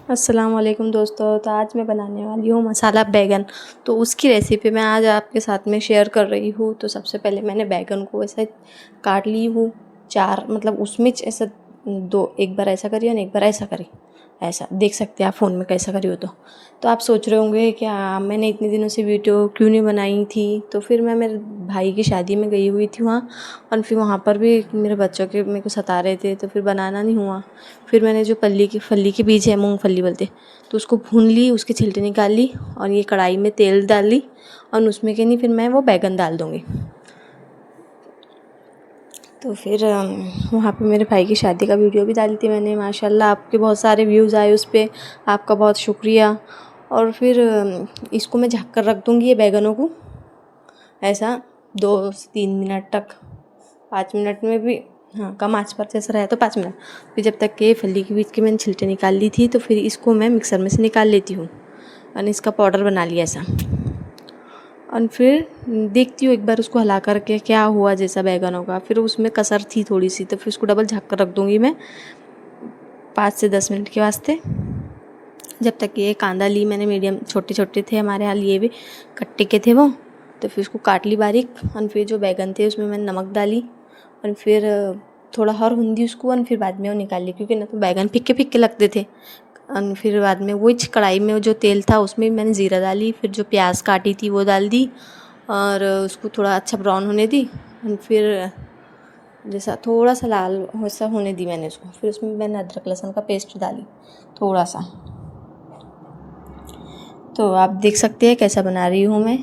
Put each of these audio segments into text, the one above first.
अस्सलाम वालेकुम दोस्तों। तो आज मैं बनाने वाली हूँ मसाला बैंगन। तो उसकी रेसिपी मैं आज आपके साथ में शेयर कर रही हूँ। तो सबसे पहले मैंने बैंगन को ऐसे काट ली हूँ, चार मतलब उसमें ऐसा दो, एक बार ऐसा करी और एक बार ऐसा करी। ऐसा देख सकते हैं आप फ़ोन में कैसा करी हो। तो आप सोच रहे होंगे क्या मैंने इतने दिनों से वीडियो क्यों नहीं बनाई थी। तो फिर मैं मेरे भाई की शादी में गई हुई थी वहाँ, और फिर वहाँ पर भी मेरे बच्चों के मेरे को सता रहे थे, तो फिर बनाना नहीं हुआ। फिर मैंने जो फली के बीज है, मूंगफली बोलते, तो उसको भून ली, उसके छिलटे निकाल ली और ये कढ़ाई में तेल डाल ली, और उसमें क्या नहीं फिर मैं वो बैंगन डाल दूँगी। तो फिर वहाँ पे मेरे भाई की शादी का वीडियो भी डाली थी मैंने। माशाल्लाह आपके बहुत सारे व्यूज़ आए उस पे, आपका बहुत शुक्रिया। और फिर इसको मैं ढक कर रख दूँगी ये बैंगनों को ऐसा 2 से 3 मिनट तक। 5 मिनट में भी, हाँ कम आँच पर जैसा रहे तो 5 मिनट। फिर जब तक के फली के बीज के मैंने छिलटे निकाल ली थी, तो फिर इसको मैं मिक्सर में से निकाल लेती हूँ और इसका पाउडर बना लिया ऐसा। और फिर देखती हूँ एक बार उसको हिला करके क्या हुआ जैसा बैंगनों का। फिर उसमें कसर थी थोड़ी सी, तो फिर उसको डबल ढक कर रख दूँगी मैं 5 से 10 मिनट के वास्ते। जब तक ये कांदा ली मैंने, मीडियम छोटे छोटे थे हमारे यहाँ लिए हुए, कट्टे के थे वो। तो फिर उसको काट ली बारीक, और फिर जो बैंगन थे उसमें मैंने नमक डाली, और फिर थोड़ा और हुंदी उसको, और फिर बाद में वो निकाल ली क्योंकि ना तो बैंगन फिक्के फिक्के लगते थे। और फिर बाद में वही कढ़ाई में जो तेल था उसमें मैंने ज़ीरा डाली, फिर जो प्याज काटी थी वो डाल दी, और उसको थोड़ा अच्छा ब्राउन होने दी। और फिर जैसा थोड़ा सा लाल वैसा होने दी मैंने उसको। फिर उसमें मैंने अदरक लहसुन का पेस्ट डाली थोड़ा सा। तो आप देख सकते हैं कैसा बना रही हूँ मैं।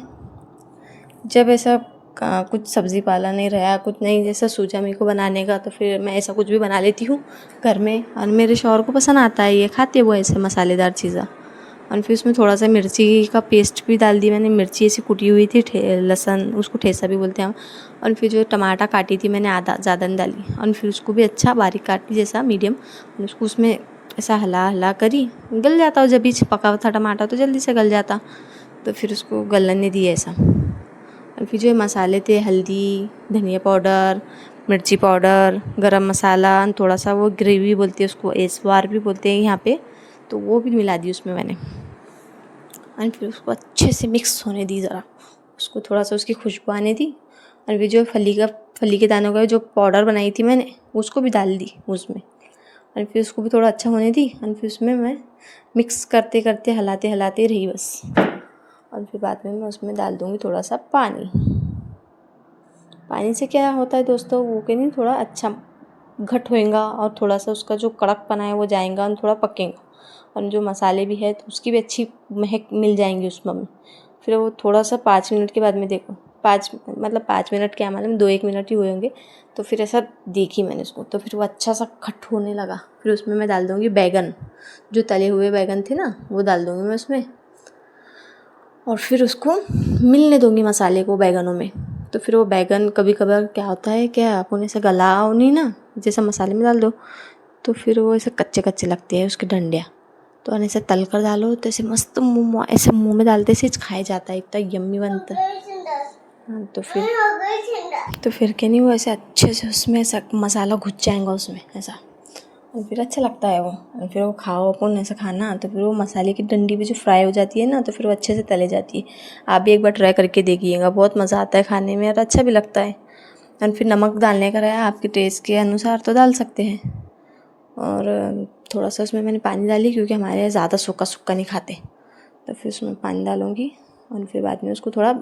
जब ऐसा कुछ सब्ज़ी पाला नहीं रहा, कुछ नहीं जैसा सूझा मेरे को बनाने का, तो फिर मैं ऐसा कुछ भी बना लेती हूँ घर में। और मेरे शौहर को पसंद आता है, ये खाते वो ऐसे मसालेदार चीज़ें। और फिर उसमें थोड़ा सा मिर्ची का पेस्ट भी डाल दी मैंने। मिर्ची ऐसी कुटी हुई थी, लहसुन उसको ठेसा भी बोलते हैं हम। और फिर जो टमाटर काटी थी मैंने आधा, ज़्यादा नहीं डाली। और फिर उसको भी अच्छा बारीक काटी जैसा मीडियम, और उसको उसमें ऐसा हला हला करी। गल जाता हो जब भी पका हुआ था टमाटर तो जल्दी से गल जाता। तो फिर उसको गलने दिए ऐसा। और फिर जो मसाले थे, हल्दी, धनिया पाउडर, मिर्ची पाउडर, गरम मसाला, थोड़ा सा वो ग्रेवी बोलते हैं उसको, एसवार भी बोलते हैं यहाँ पे, तो वो भी मिला दी उसमें मैंने। और फिर उसको अच्छे से मिक्स होने दी ज़रा, उसको थोड़ा सा उसकी खुशबू आने दी। और फिर जो फली के दानों का जो पाउडर बनाई थी मैंने उसको भी डाल दी उसमें। और फिर उसको भी थोड़ा अच्छा होने दी। और फिर उसमें मैं मिक्स करते करते हिलाते हिलाते रही बस। और फिर बाद में मैं उसमें डाल दूँगी थोड़ा सा पानी। पानी से क्या होता है दोस्तों, वो कि नहीं थोड़ा अच्छा घट होएगा, और थोड़ा सा उसका जो कड़कपना है वो जाएगा और थोड़ा पकेगा। और जो मसाले भी है तो उसकी भी अच्छी महक मिल जाएंगी उसमें। फिर वो थोड़ा सा 5 मिनट के बाद में देखो, 5 मिनट क्या मालूम 2-1 मिनट ही हुए होंगे। तो फिर ऐसा देखी मैंने उसको, तो फिर वो अच्छा सा खट होने लगा। फिर उसमें मैं डाल दूँगी बैंगन, जो तले हुए बैंगन थे ना वो डाल दूँगी मैं उसमें। और फिर उसको मिलने दूँगी मसाले को बैंगनों में। तो फिर वो बैंगन कभी कभार क्या होता है, क्या आप उन्हें ऐसे गलाओ नहीं ना, जैसे मसाले में डाल दो तो फिर वो ऐसे कच्चे कच्चे लगते हैं उसके डंडियाँ। तो ऐसे तल कर डालो तो ऐसे मस्त ऐसे मुंह में डालते से खाया जाता है, इतना यम्मी बनता है। हाँ तो फिर क्या नहीं वो ऐसे अच्छे से उसमें ऐसा मसाला घुस जाएगा उसमें ऐसा, और फिर अच्छा लगता है वो। और फिर वो खाओ अपन ऐसा खाना, तो फिर वो मसाले की डंडी भी जो फ्राई हो जाती है ना, तो फिर वो अच्छे से तले जाती है। आप भी एक बार ट्राई करके देखिएगा, बहुत मज़ा आता है खाने में और अच्छा भी लगता है। और फिर नमक डालने का रहा आपके टेस्ट के अनुसार तो डाल सकते हैं। और थोड़ा सा उसमें मैंने पानी डाली क्योंकि हमारे यहाँ ज़्यादा सूखा सूखा नहीं खाते। तो फिर उसमें पानी डालूँगी, और फिर बाद में उसको थोड़ा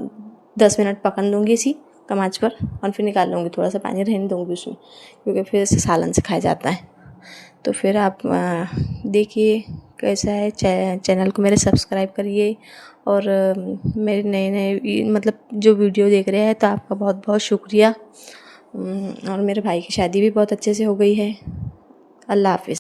10 मिनट पकन दूँगी इसी कम आँच पर, और फिर निकाल लूँगी। थोड़ा सा पानी रहने दूँगी उसमें क्योंकि फिर इसे सालन से खाया जाता है। तो फिर आप देखिए कैसा है। चैनल को मेरे सब्सक्राइब करिए, और मेरे नए नए मतलब जो वीडियो देख रहे हैं तो आपका बहुत बहुत शुक्रिया। और मेरे भाई की शादी भी बहुत अच्छे से हो गई है। अल्लाह हाफ़िज़।